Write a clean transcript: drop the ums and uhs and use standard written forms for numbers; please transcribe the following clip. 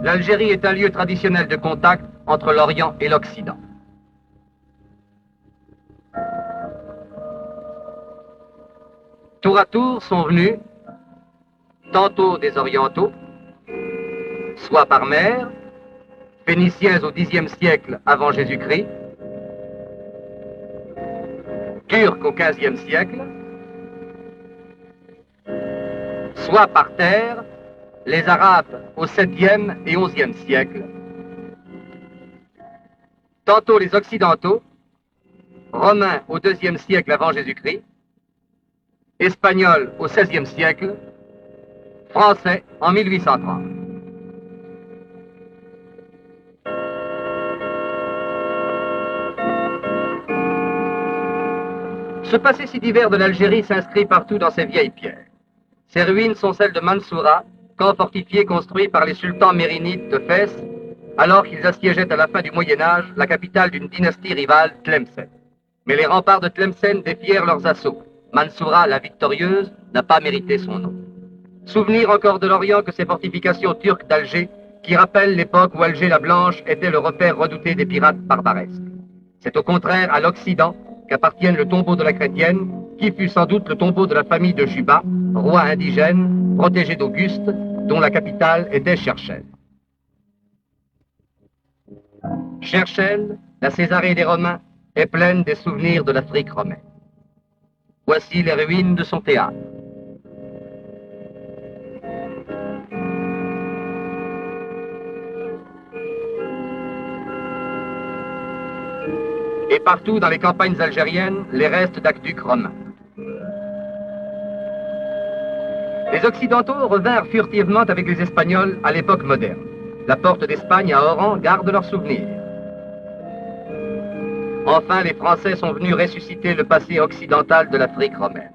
L'Algérie est un lieu traditionnel de contact entre l'Orient et l'Occident. Tour à tour sont venus tantôt des Orientaux, soit par mer, Phéniciens au Xe siècle avant Jésus-Christ, Turcs au XVe siècle, soit par terre, les Arabes au 7e et 11e siècle, tantôt les Occidentaux, Romains au 2e siècle avant Jésus-Christ, Espagnols au 16e siècle, Français en 1830. Ce passé si divers de l'Algérie s'inscrit partout dans ces vieilles pierres. Ces ruines sont celles de Mansoura, camp fortifié construit par les sultans mérinides de Fès, alors qu'ils assiégeaient à la fin du Moyen-Âge la capitale d'une dynastie rivale, Tlemcen. Mais les remparts de Tlemcen défièrent leurs assauts. Mansoura, la victorieuse, n'a pas mérité son nom. Souvenir encore de l'Orient que ces fortifications turques d'Alger, qui rappellent l'époque où Alger la Blanche était le repère redouté des pirates barbaresques. C'est au contraire à l'Occident qu'appartiennent le tombeau de la chrétienne, qui fut sans doute le tombeau de la famille de Juba, roi indigène, protégé d'Auguste, dont la capitale était Cherchell. Cherchell, la Césarée des Romains, est pleine des souvenirs de l'Afrique romaine. Voici les ruines de son théâtre. Et partout dans les campagnes algériennes, les restes d'aqueducs romains. Les Occidentaux revinrent furtivement avec les Espagnols à l'époque moderne. La porte d'Espagne à Oran garde leurs souvenirs. Enfin, les Français sont venus ressusciter le passé occidental de l'Afrique romaine.